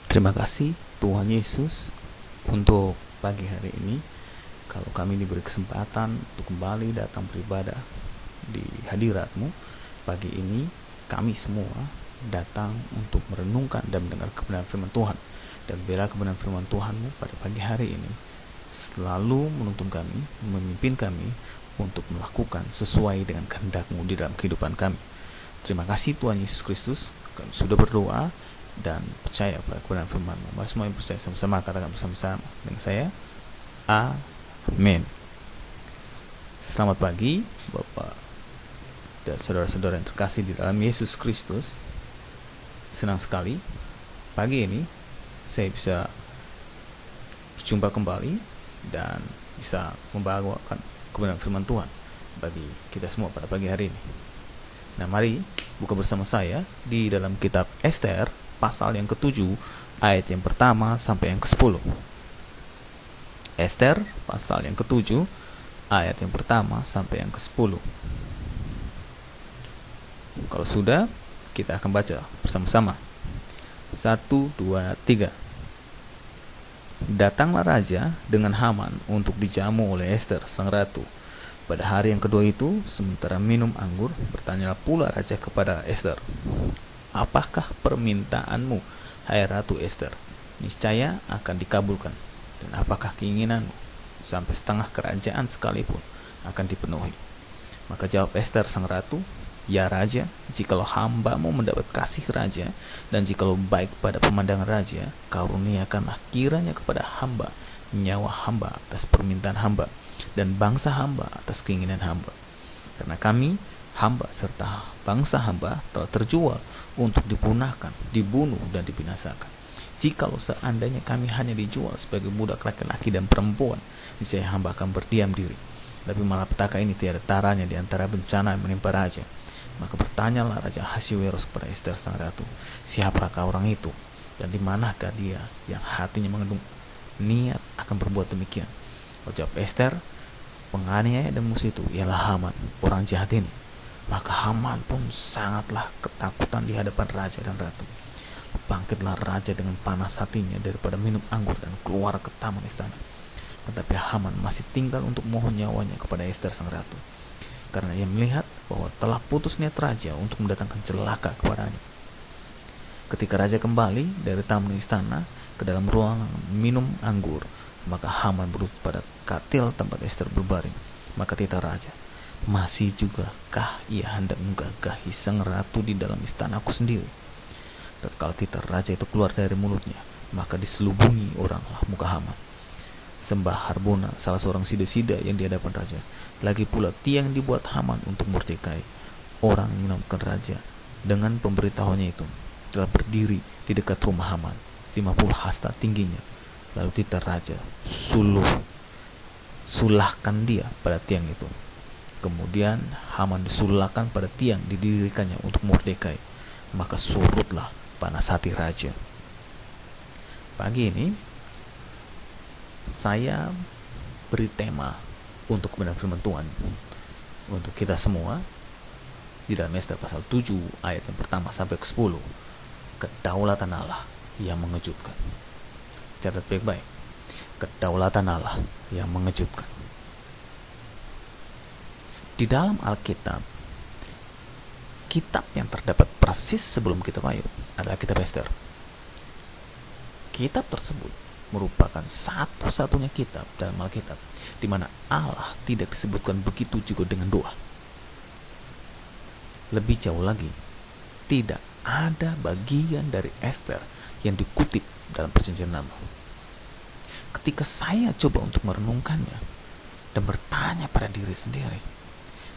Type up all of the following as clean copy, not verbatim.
Terima kasih Tuhan Yesus untuk pagi hari ini. Kalau kami diberi kesempatan untuk kembali datang beribadah di hadirat-Mu, pagi ini kami semua datang untuk merenungkan dan mendengar kebenaran firman Tuhan. Dan bila kebenaran firman Tuhan-Mu pada pagi hari ini selalu menuntun kami, memimpin kami untuk melakukan sesuai dengan kehendak-Mu di dalam kehidupan kami. Terima kasih Tuhan Yesus Kristus. Kami sudah berdoa dan percaya pada kebenaran firman-Mu. Mari semua yang percaya sama-sama katakan bersama-sama dengan saya, amin. Selamat pagi Bapak dan saudara-saudara yang terkasih di dalam Yesus Kristus. Senang sekali pagi ini saya bisa berjumpa kembali dan bisa membawakan kebenaran firman Tuhan bagi kita semua pada pagi hari ini. Nah, mari buka bersama saya di dalam kitab Ester pasal yang ke-7 ayat yang pertama sampai yang ke-10. Ester pasal yang ke-7 ayat yang pertama sampai yang ke-10. Kalau sudah, kita akan baca bersama-sama. 1, 2, 3. Datanglah raja dengan Haman untuk dijamu oleh Ester sang ratu. Pada hari yang kedua itu, sementara minum anggur, bertanyalah pula raja kepada Ester, apakah permintaanmu, hai Ratu Ester? Niscaya akan dikabulkan. Dan apakah keinginanmu? Sampai setengah kerajaan sekalipun akan dipenuhi. Maka jawab Ester sang ratu, ya raja, jikalau hamba-mu mendapat kasih raja, dan jikalau baik pada pemandangan raja, karuniakanlah kiranya kepada hamba nyawa hamba atas permintaan hamba, dan bangsa hamba atas keinginan hamba. Karena kami hamba serta bangsa hamba telah terjual untuk dipunahkan, dibunuh dan dibinasakan. Jikalau seandainya kami hanya dijual sebagai budak laki-laki dan perempuan, niscaya hamba akan berdiam diri. Tapi malapetaka ini tiada taranya di antara bencana yang menimpa raja. Maka bertanyalah Raja Ahasiweros kepada Ester sang ratu, siapakah orang itu dan di manakah dia yang hatinya mengandung niat akan berbuat demikian? Jawab Ester, penganiaya dan musuh itu ialah Haman, orang jahat ini. Maka Haman pun sangatlah ketakutan di hadapan raja dan ratu. Bangkitlah raja dengan panas hatinya daripada minum anggur dan keluar ke taman istana. Tetapi Haman masih tinggal untuk mohon nyawanya kepada Ester sang ratu, karena ia melihat bahwa telah putus niat raja untuk mendatangkan celaka kepadanya. Ketika raja kembali dari taman istana ke dalam ruangan minum anggur, maka Haman berlutut pada katil tempat Ester berbaring. Maka titah raja, masih juga kah ia hendak menggagahi sang ratu di dalam istanaku sendiri? Tatkala titah raja itu keluar dari mulutnya, maka diselubungi oranglah muka Haman. Sembah Harbona, salah seorang sida-sida yang di hadapan raja. Lagi pula tiang dibuat Haman untuk Mordekai, orang yang menyelamatkan raja, dengan pemberitahuannya itu telah berdiri di dekat rumah Haman, 50 hasta tingginya. Lalu titah raja sulahkan dia pada tiang itu. Kemudian Haman disulahkan pada tiang didirikannya untuk Mordekai. Maka surutlah panas hati raja. Pagi ini saya beri tema untuk kebenaran firman Tuhan untuk kita semua di dalam Ester pasal 7 ayat yang pertama sampai ke 10. Kedaulatan Allah yang mengejutkan. Catat baik-baik. Kedaulatan Allah yang mengejutkan. Di dalam Alkitab, kitab yang terdapat persis sebelum kitab Ayub adalah kitab Ester. Kitab tersebut merupakan satu-satunya kitab dalam Alkitab di mana Allah tidak disebutkan begitu juga dengan doa. Lebih jauh lagi, tidak ada bagian dari Ester yang dikutip dalam Perjanjian Lama. Ketika saya coba untuk merenungkannya dan bertanya pada diri sendiri,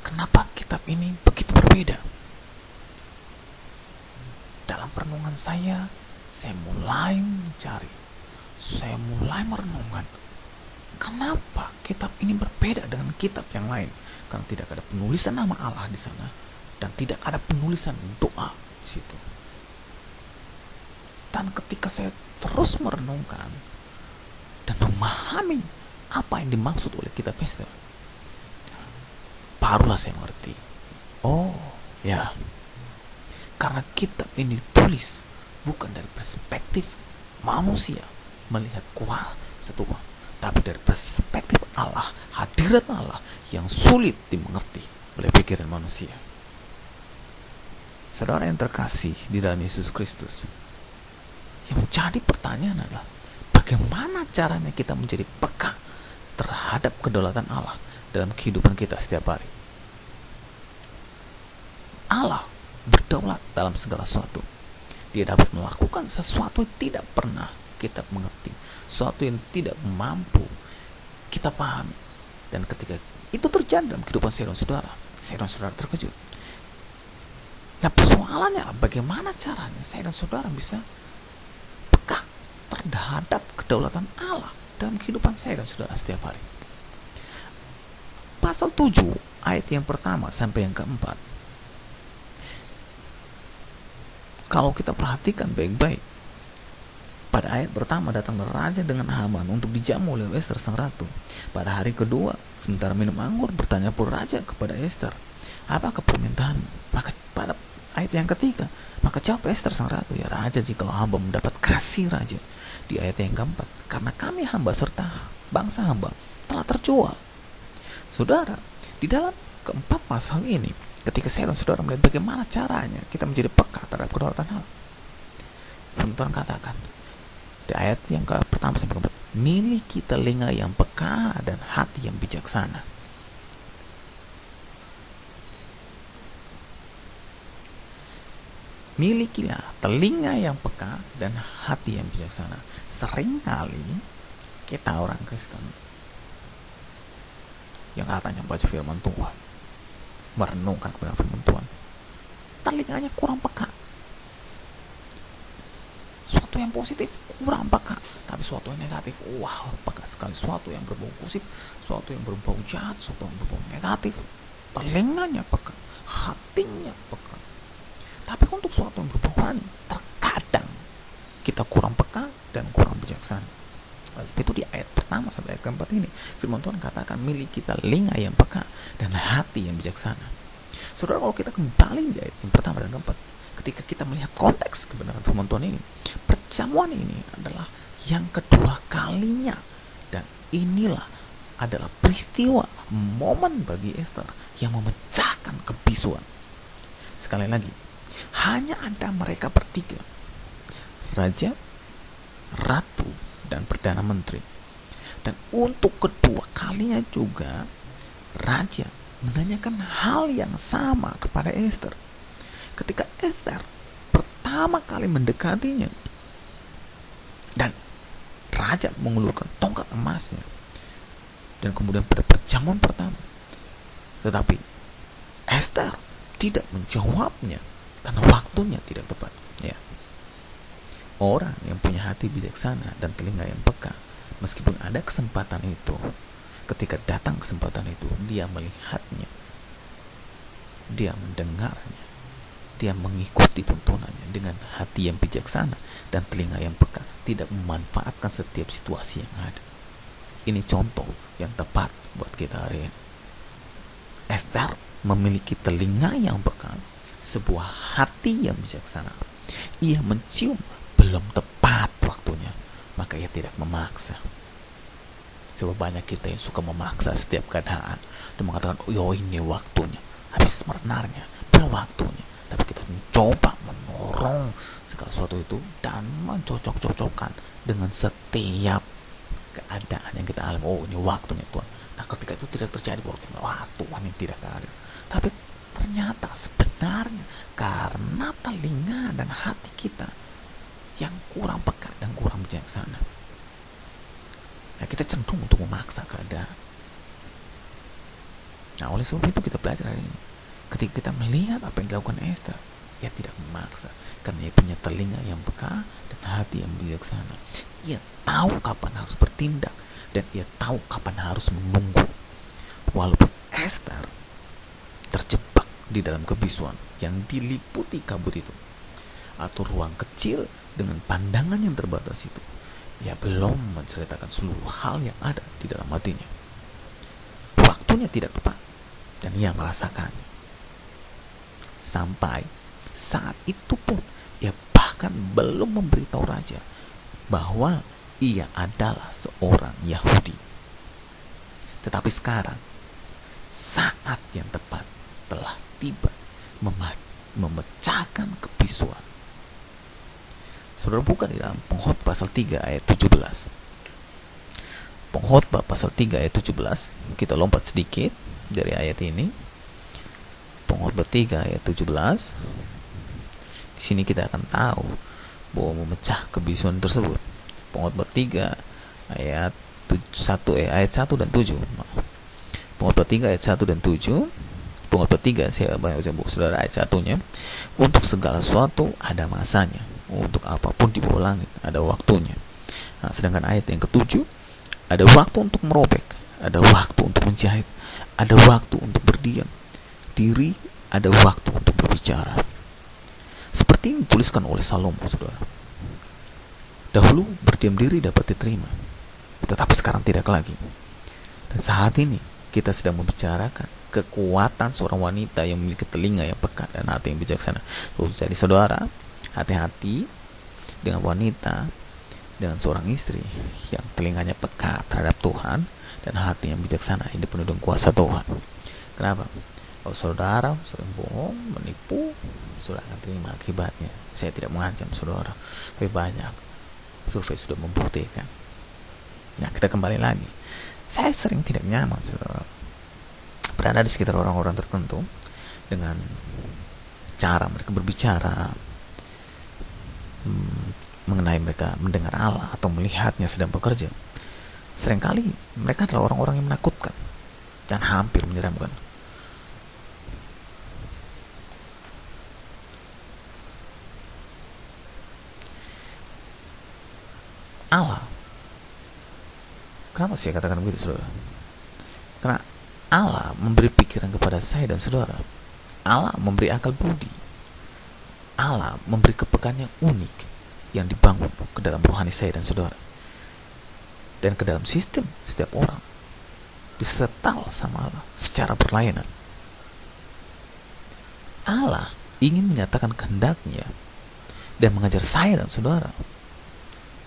kenapa kitab ini begitu berbeda? Dalam perenungan saya mulai mencari, saya mulai merenungkan, kenapa kitab ini berbeda dengan kitab yang lain? Karena tidak ada penulisan nama Allah di sana dan tidak ada penulisan doa di situ. Dan ketika saya terus merenungkan dan memahami apa yang dimaksud oleh kitab Ester, barulah saya mengerti. Oh, ya. Karena kitab ini ditulis bukan dari perspektif manusia melihat kuasa Tuhan, tapi dari perspektif Allah, hadirat Allah yang sulit dimengerti oleh pikiran manusia. Saudara yang terkasih di dalam Yesus Kristus, yang menjadi pertanyaan adalah bagaimana caranya kita menjadi peka terhadap kedaulatan Allah dalam kehidupan kita setiap hari. Allah berdaulat dalam segala sesuatu. Dia dapat melakukan sesuatu yang tidak pernah kita mengerti, sesuatu yang tidak mampu kita pahami. Dan ketika itu terjadi dalam kehidupan saya dan saudara terkejut. Nah, persoalannya bagaimana caranya saya dan saudara bisa peka terhadap kedaulatan Allah dalam kehidupan saya dan saudara setiap hari. Pasal 7 ayat yang pertama sampai yang keempat, kalau kita perhatikan baik-baik, pada ayat pertama datang raja dengan Haman untuk dijamu oleh Ester sang ratu. Pada hari kedua, sementara minum anggur, bertanya pula raja kepada Ester, apakah permintaanmu? Maka pada ayat yang ketiga, maka jawab Ester sang ratu, ya raja, jikalau hamba mendapat kasih raja. Di ayat yang keempat, karena kami hamba serta bangsa hamba telah terjual. Saudara, di dalam keempat pasal ini, ketika saya dan saudara melihat bagaimana caranya kita menjadi peka terhadap kedaulatan Allah, Tuhan katakan di ayat yang pertama sampai keempat, miliki telinga yang peka dan hati yang bijaksana. Milikilah telinga yang peka dan hati yang bijaksana. Seringkali kita orang Kristen yang katanya baca firman Tuhan, merenungkan kepada firman Tuhan, telinganya kurang peka. Suatu yang positif kurang peka, tapi suatu yang negatif, wah, peka sekali. Suatu yang berbau gosip, suatu yang berbau jahat, suatu yang berbau negatif, telinganya peka, hatinya peka. Tapi untuk suatu yang berbau rohani, terkadang kita kurang peka dan kurang bijaksana. Itu di ayat pertama sampai ayat keempat ini, firman Tuhan katakan miliki telinga yang peka dan hati yang bijaksana. Saudara, kalau kita kembali di ayat yang pertama dan keempat, ketika kita melihat konteks kebenaran firman Tuhan ini, perjamuan ini adalah yang kedua kalinya, dan inilah adalah peristiwa momen bagi Ester yang memecahkan kebisuan. Sekali lagi, hanya ada mereka bertiga, raja, ratu, dan perdana menteri. Dan untuk kedua kalinya juga raja menanyakan hal yang sama kepada Ester. Ketika Ester pertama kali mendekatinya dan raja mengulurkan tongkat emasnya, dan kemudian pada perjamuan pertama, tetapi Ester tidak menjawabnya karena waktunya tidak tepat. Ya, orang yang punya hati bijaksana dan telinga yang peka, meskipun ada kesempatan itu, ketika datang kesempatan itu, dia melihatnya, dia mendengarnya, dia mengikuti tuntunannya dengan hati yang bijaksana dan telinga yang peka, tidak memanfaatkan setiap situasi yang ada. Ini contoh yang tepat buat kita hari ini. Ester memiliki telinga yang peka, sebuah hati yang bijaksana. Ia mencium belum tepat waktunya, maka ia tidak memaksa. Sebab banyak kita yang suka memaksa setiap keadaan dan mengatakan, oh ini waktunya, habis sebenarnya belum waktunya. Tapi kita mencoba menorong segala sesuatu itu dan mencocok-cocokkan dengan setiap keadaan yang kita alami. Oh, ini waktunya Tuhan. Nah, ketika itu tidak terjadi, wah, Tuhan yang tidak ada. Tapi ternyata sebenarnya karena telinga dan hati kita yang kurang peka dan kurang bijaksana, nah, kita cenderung untuk memaksa keadaan. Nah, oleh sebab itu kita belajar hari ini, ketika kita melihat apa yang dilakukan Ester, ia tidak memaksa karena ia punya telinga yang peka dan hati yang bijaksana. Ia tahu kapan harus bertindak dan ia tahu kapan harus menunggu. Walaupun Ester terjebak di dalam kebisuan yang diliputi kabut itu, atau ruang kecil dengan pandangan yang terbatas itu, ia belum menceritakan seluruh hal yang ada di dalam hatinya. Waktunya tidak tepat dan ia merasakannya. Sampai saat itu pun ia bahkan belum memberitahu raja bahwa ia adalah seorang Yahudi. Tetapi sekarang saat yang tepat telah tiba memecahkan kebisuan. Saudara buka di dalam Pengkhotbah pasal 3 ayat 17. Pengkhotbah pasal 3 ayat 17. Kita lompat sedikit dari ayat ini. Pengkhotbah 3 ayat 17. Di sini kita akan tahu bahwa memecah kebisuan tersebut. Pengkhotbah 3 ayat 1 dan 7. Pengkhotbah 3 ayat 1 dan 7. Pengkhotbah 3 saya banyak baca buku saudara ayat 1-nya. Untuk segala sesuatu ada masanya, untuk apapun di bawah langit ada waktunya. Nah, sedangkan ayat yang ke-7, ada waktu untuk merobek, ada waktu untuk menjahit, ada waktu untuk berdiam diri, ada waktu untuk berbicara. Seperti yang dituliskan oleh Salomo, saudara. Dahulu berdiam diri dapat diterima, tetapi sekarang tidak lagi. Dan saat ini kita sedang membicarakan kekuatan seorang wanita yang memiliki telinga yang peka dan hati yang bijaksana. Jadi saudara, hati-hati dengan wanita, dengan seorang istri yang telinganya peka terhadap Tuhan dan hati yang bijaksana, yang dipenuhi dengan kuasa Tuhan. Kenapa? Kalau saudara sering bohong, menipu, saudara akan terima akibatnya. Saya tidak mengancam saudara, tapi banyak survei sudah membuktikan. Nah, kita kembali lagi. Saya sering tidak nyaman, saudara, berada di sekitar orang-orang tertentu dengan cara mereka berbicara mengenai mereka mendengar Allah atau melihatnya sedang bekerja. Seringkali mereka adalah orang-orang yang menakutkan dan hampir menyeramkan. Allah, kenapa saya katakan begitu, saudara? Karena Allah memberi pikiran kepada saya dan saudara. Allah memberi akal budi. Allah memberi kepekaan yang unik yang dibangun ke dalam rohani saya dan saudara. Dan ke dalam sistem setiap orang disetel sama Allah secara berlainan. Allah ingin menyatakan kehendaknya dan mengajar saya dan saudara,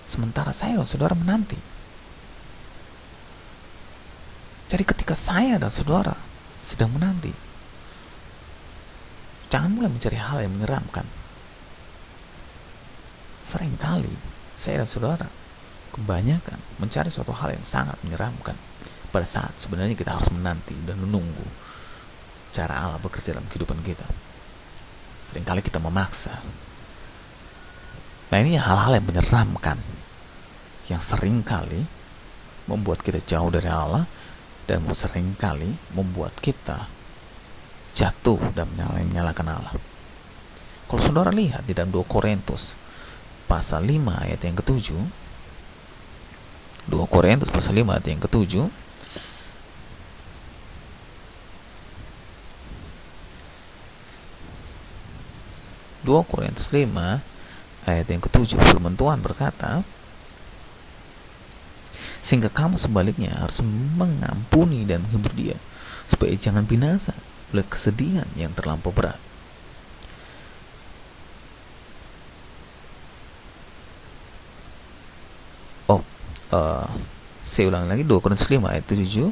sementara saya dan saudara menanti. Jadi ketika saya dan saudara sedang menanti, jangan mulai mencari hal yang menyeramkan. Seringkali saya dan saudara kebanyakan mencari suatu hal yang sangat menyeramkan, pada saat sebenarnya kita harus menanti dan menunggu cara Allah bekerja dalam kehidupan kita. Seringkali kita memaksa. Nah, ini hal-hal yang menyeramkan yang seringkali membuat kita jauh dari Allah dan seringkali membuat kita jatuh dan menyalahkan Allah. Kalau saudara lihat di dalam 2 Korintus pasal 5 ayat yang ke-7, 2 Korintus pasal 5 ayat yang ke-7, Korintus 5 ayat yang ke-7, firman Tuhan berkata, sehingga kamu sebaliknya harus mengampuni dan menghibur dia, supaya jangan binasa oleh kesedihan yang terlampau berat. Saya ulang lagi 2 Korintus 5 ayat 7.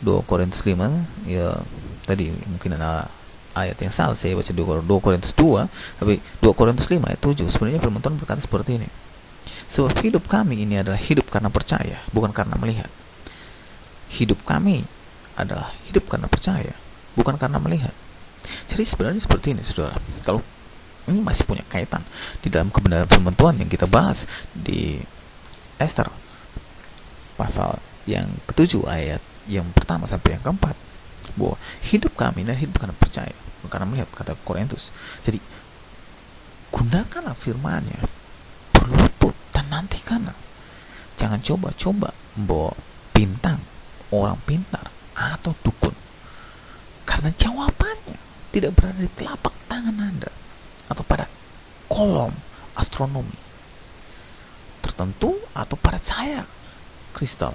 2 Korintus 5 ya, tadi mungkin ada ayat yang salah, saya baca 2 Korintus 2, tapi 2 Korintus 5 ayat 7. Sebenarnya firman Tuhan berkata seperti ini, sebab hidup kami ini adalah hidup karena percaya, bukan karena melihat. Hidup kami adalah hidup karena percaya, bukan karena melihat. Jadi sebenarnya seperti ini, saudara. Kalau ini masih punya kaitan di dalam kebenaran firman Tuhan yang kita bahas di Ester pasal yang ke-7 ayat yang pertama sampai yang ke-4, bahwa hidup kami dan hidup karena percaya, bukan karena melihat, kata Korintus. Jadi gunakanlah firman-Nya, berlutut dan nantikanlah. Jangan coba-coba membawa bintang, orang pintar atau dukun, karena jawabannya tidak berada di telapak tangan Anda atau pada kolom astronomi tertentu atau pada cahaya kristal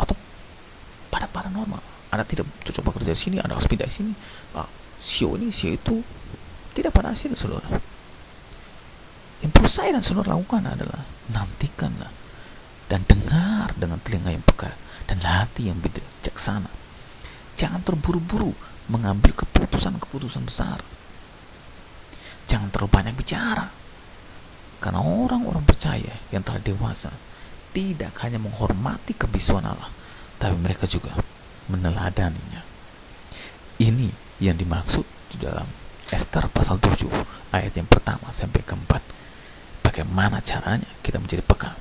atau pada paranormal. Anda tidak coba bekerja di sini, Anda harus pindah di sini. Sio ini, sio itu, tidak pada situ, saudara. perlu saya dan saudara lakukan adalah nantikanlah dan dengar dengan telinga yang peka dan hati yang bijaksana. Jangan terburu-buru mengambil keputusan-keputusan besar. Jangan terlalu banyak bicara. Karena orang-orang percaya yang telah dewasa tidak hanya menghormati kebisuan Allah, tapi mereka juga meneladaninya. Ini yang dimaksud di dalam Ester pasal 7 ayat yang pertama sampai keempat. Bagaimana caranya kita menjadi peka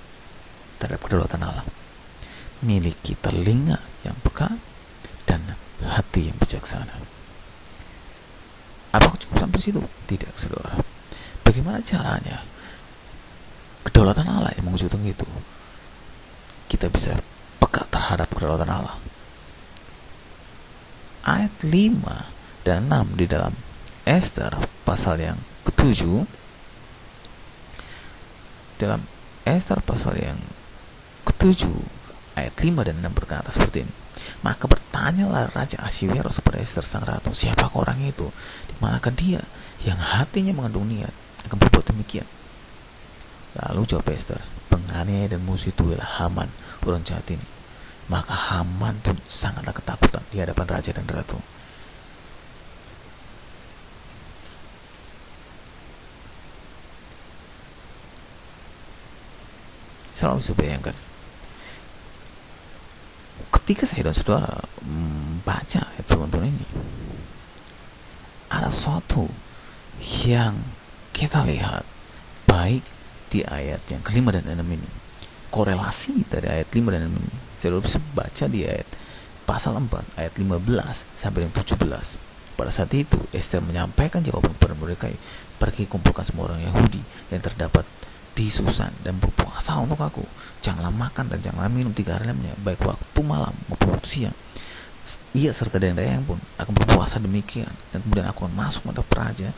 terhadap kedaulatan Allah? Miliki telinga yang peka dan hati yang bijaksana. Apakah cukup sampai situ? Tidak, saudara. Bagaimana caranya kedaulatan Allah yang mewujudkan itu? Kita bisa peka terhadap kedaulatan Allah. Ayat 5 dan 6 di dalam Ester pasal yang ke-7, dalam Ester pasal yang ke-7 ayat 5 dan 6 berkata seperti ini. Maka bertanyalah Raja Ahasiweros kepada Ester sang ratu, siapakah orang itu? Di manakah dia yang hatinya mengandung niat akan berbuat demikian? Lalu jawab Ester, penganiaya dan musuh itu ialah Haman, orang jahat ini. Maka Haman pun sangatlah ketakutan di hadapan raja dan ratu. Selalu bisa bayangkan, ketika saya dan saudara membaca ayat firman Tuhan ini, ada sesuatu yang kita lihat baik di ayat yang kelima dan enam ini. Korelasi dari ayat 5 dan 6 ini saya bisa baca di ayat pasal 4 ayat 15 sampai dengan 17. Pada saat itu Ester menyampaikan jawaban kepada Mordekai, pergi kumpulkan semua orang Yahudi yang terdapat di Susan dan berpuasa untuk aku. Janganlah makan dan janganlah minum 3 hari lamanya, baik waktu malam maupun waktu siang. Ia serta dayang-dayang pun akan berpuasa demikian, dan kemudian aku akan masuk menghadap raja.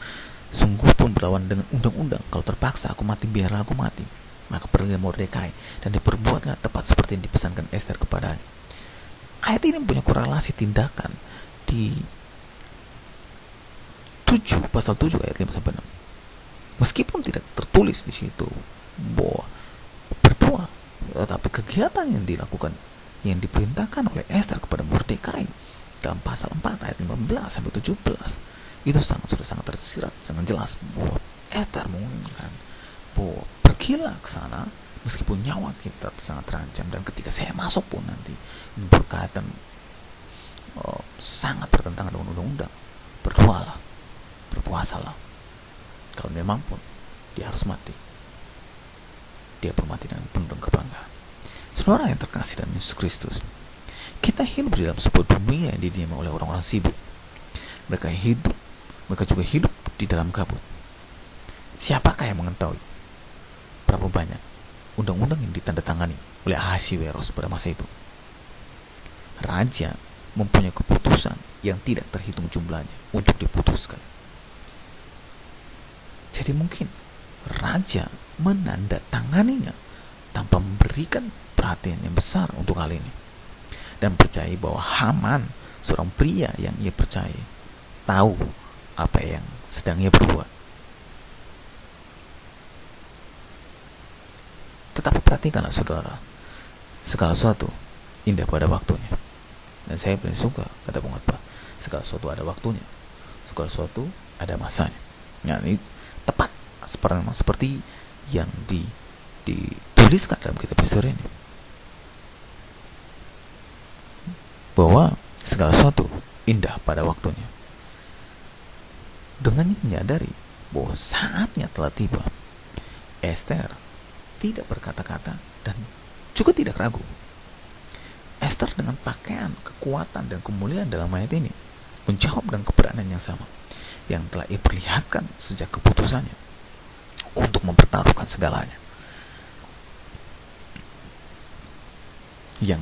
Sungguh pun berlawan dengan undang-undang. Kalau terpaksa aku mati, biarlah aku mati. Maka pergilah Mordekai dan diperbuatlah tepat seperti yang dipesankan Ester kepadanya. Ayat ini punya korelasi tindakan di 7 pasal 7 ayat 5 sampai 6. Meskipun tidak tertulis di situ bahwa berdoa, tetapi kegiatan yang dilakukan, yang diperintahkan oleh Ester kepada Mordekai dalam pasal 4 ayat 15 sampai 17 itu sudah sangat tersirat, sangat jelas bahwa Ester menginginkan bahwa pergilah ke sana meskipun nyawa kita sangat terancam, dan ketika saya masuk pun nanti berkaitan sangat bertentangan dengan undang-undang. Berdoalah, berpuasalah. Kalau memang pun dia harus mati, dia bermati dengan penuh kebanggaan. Saudara yang terkasih dalam Yesus Kristus, kita hidup di dalam sebuah dunia yang didiami oleh orang-orang sibuk. Mereka juga hidup di dalam kabut. Siapakah yang mengetahui berapa banyak undang-undang yang ditandatangani oleh Ahasiweros pada masa itu? Raja mempunyai keputusan yang tidak terhitung jumlahnya untuk diputuskan. Jadi mungkin raja menandatanganinya tanpa memberikan perhatian yang besar untuk hal ini, dan percaya bahwa Haman, seorang pria yang ia percaya, tahu apa yang sedang ia perbuat. Tetapi perhatikanlah saudara, segala sesuatu indah pada waktunya. Dan saya paling suka kata pengkhotbah, segala sesuatu ada waktunya, segala sesuatu ada masanya. Nah, ini tepat seperti yang dituliskan dalam kitab Ester ini, bahwa segala sesuatu indah pada waktunya. Dengannya menyadari bahwa saatnya telah tiba, Ester tidak berkata-kata dan juga tidak ragu. Ester dengan pakaian kekuatan dan kemuliaan dalam ayat ini menjawab dengan keberanian yang sama yang telah ia perlihatkan sejak keputusannya untuk mempertaruhkan segalanya, yang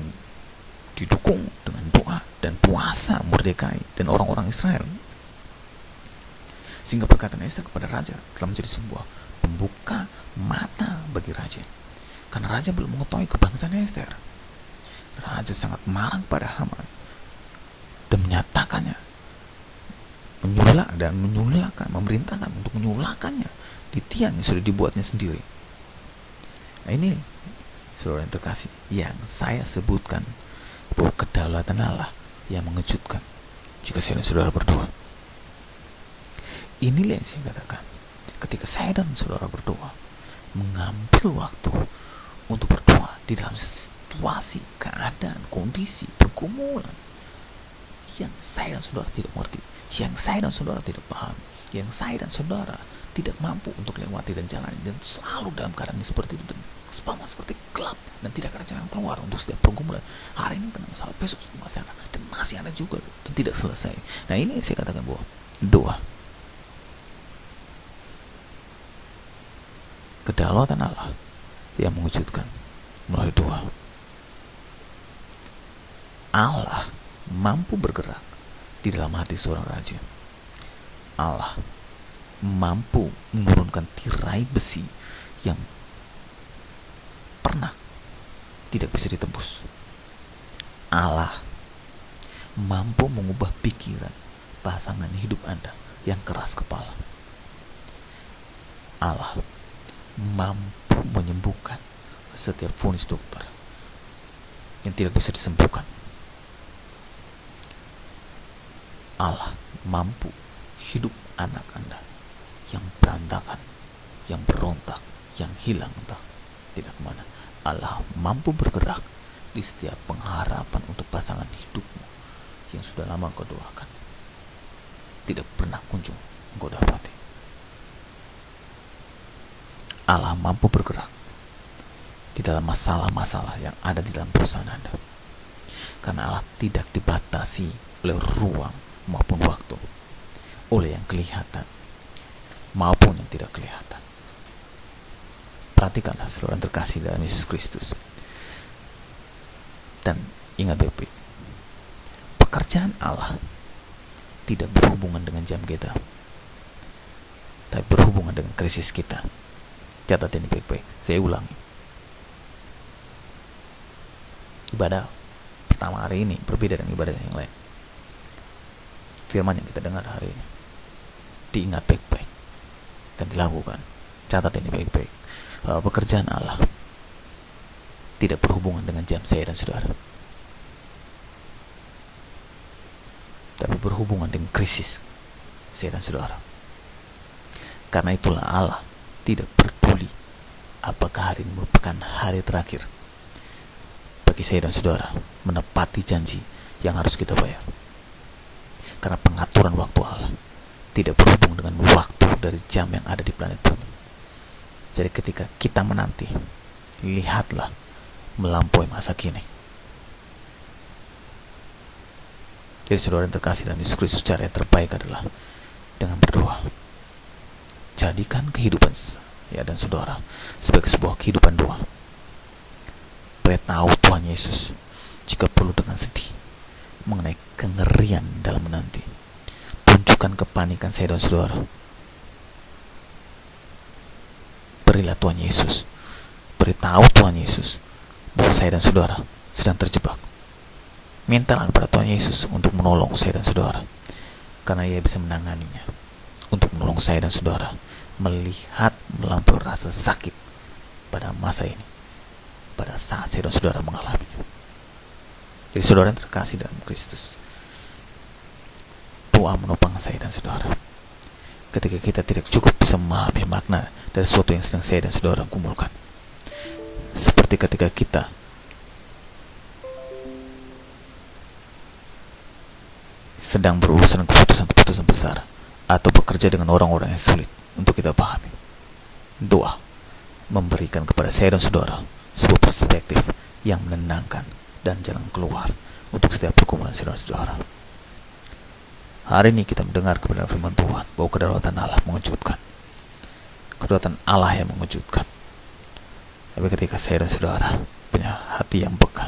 didukung dengan doa dan puasa Mordekai dan orang-orang Israel, sehingga perkataan Ester kepada raja telah menjadi sebuah pembuka mata bagi raja, karena raja belum mengetahui kebangsaan Ester. Raja sangat marah pada Haman dan menyatakannya, memerintahkan untuk menyulahkannya di di tiang yang sudah dibuatnya sendiri. Nah, ini saudara yang terkasih, yang saya sebutkan bahwa kedaulatan Allah yang mengejutkan jika saya dan saudara berdoa. Inilah yang saya katakan, ketika saya dan saudara berdoa, mengambil waktu untuk berdoa di dalam situasi, keadaan, kondisi, pergumulan yang saya dan saudara tidak mengerti, yang saya dan saudara tidak paham, yang saya dan saudara tidak mampu untuk lewati dan jalani, dan selalu dalam keadaan seperti itu, dan sama seperti gelap dan tidak ada jalan keluar untuk setiap pergumulan. Hari ini kena masalah, besok masih ada, dan masih ada juga, dan tidak selesai. Nah, ini yang saya katakan bahwa doa, kedaulatan Allah yang mewujudkan melalui doa. Allah mampu bergerak di dalam hati seorang raja. Allah mampu menurunkan tirai besi yang pernah tidak bisa ditembus. Allah mampu mengubah pikiran pasangan hidup Anda yang keras kepala. Allah mampu menyembuhkan setiap vonis dokter yang tidak bisa disembuhkan. Allah mampu hidup anak Anda yang berantakan, yang berontak, yang hilang entah tidak kemana. Allah mampu bergerak di setiap pengharapan untuk pasangan hidupmu yang sudah lama kau doakan, tidak pernah kunjung engkau dapati. Allah mampu bergerak di dalam masalah-masalah yang ada di dalam perusahaan Anda, karena Allah tidak dibatasi oleh ruang maupun waktu, oleh yang kelihatan maupun yang tidak kelihatan. Perhatikanlah saudara yang terkasih dalam Yesus Kristus, dan ingat baik-baik, pekerjaan Allah tidak berhubungan dengan jam kita, tapi berhubungan dengan krisis kita. Catat ini baik-baik, saya ulangi. Ibadah pertama hari ini berbeda dengan ibadah yang lain. Firman yang kita dengar hari ini diingat baik-baik dan dilakukan. Catat ini baik-baik. Pekerjaan Allah tidak berhubungan dengan jam saya dan saudara, tapi berhubungan dengan krisis saya dan saudara. Karena itulah Allah tidak peduli apakah hari ini merupakan hari terakhir bagi saya dan saudara menepati janji yang harus kita bayar. Karena pengaturan waktu Allah tidak berhubung dengan waktu dari jam yang ada di planet bumi. Jadi ketika kita menanti, lihatlah melampaui masa kini. Jadi saudara yang terkasih dalam Yesus Kristus, cara yang terbaik adalah dengan berdoa. Jadikan kehidupan ya dan saudara sebagai sebuah kehidupan doa. Beritahu Tuhan Yesus jika perlu dengan sedih mengenai kengerian dalam menanti. Tunjukkan kepanikan saya dan saudara. Berilah Tuhan Yesus, beritahu Tuhan Yesus bahwa saya dan saudara sedang terjebak. Mintalah kepada Tuhan Yesus untuk menolong saya dan saudara, karena Ia bisa menanganinya, untuk menolong saya dan saudara melihat melampaui rasa sakit pada masa ini, pada saat saya dan saudara mengalaminya. Jadi saudara yang terkasih dalam Kristus, doa menopang saya dan saudara ketika kita tidak cukup bisa memahami makna dari sesuatu yang sedang saya dan saudara kumpulkan. Seperti ketika kita sedang berurusan keputusan-keputusan besar atau bekerja dengan orang-orang yang sulit untuk kita pahami. Doa memberikan kepada saya dan saudara sebuah perspektif yang menenangkan dan jalan keluar untuk setiap pergumulan saya dan saudara. Hari ini kita mendengar kebenaran firman Tuhan bahwa kedaulatan Allah mengejutkan. Kedaulatan Allah yang mengejutkan. Tapi ketika saya dan saudara punya hati yang peka,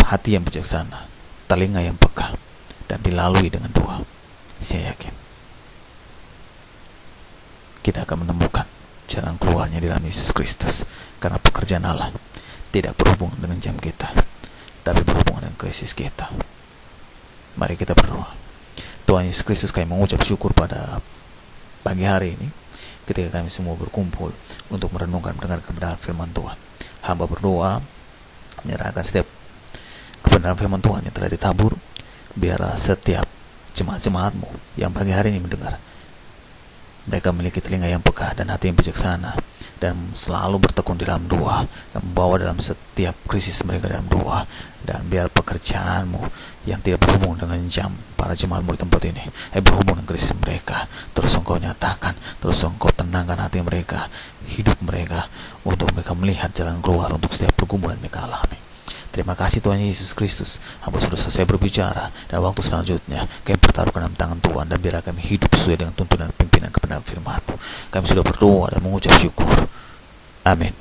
hati yang bijaksana, telinga yang peka, dan dilalui dengan doa, saya yakin kita akan menemukan jalan keluarnya di dalam Yesus Kristus. Karena pekerjaan Allah tidak berhubungan dengan jam kita, tapi berhubungan dengan krisis kita. Mari kita berdoa. Tuhan Yesus Kristus, kami mengucap syukur pada pagi pagi hari ini, ketika kami semua berkumpul untuk merenungkan mendengar kebenaran firman Tuhan. Hamba berdoa, menyerahkan setiap kebenaran firman Tuhan yang telah ditabur, biarlah setiap jemaat-jemaatmu yang pagi hari ini mendengar, mereka memiliki telinga yang peka dan hati yang bijaksana, dan selalu bertekun di dalam doa, dan membawa dalam setiap krisis mereka dalam doa. Dan biar pekerjaanmu yang tidak berhubung dengan jam para jemaatmu di tempat ini, berhubung dengan krisis mereka, terus engkau nyatakan, terus engkau tenangkan hati mereka, hidup mereka, untuk mereka melihat jalan keluar untuk setiap pergumulan mereka alami. Terima kasih Tuhan Yesus Kristus. Hamba sudah selesai berbicara, dan waktu selanjutnya kami bertaruhkan dalam tangan Tuhan, dan biarlah kami hidup sesuai dengan tuntunan pimpinan kebenaran firman-Mu. Kami sudah berdoa dan mengucap syukur. Amin.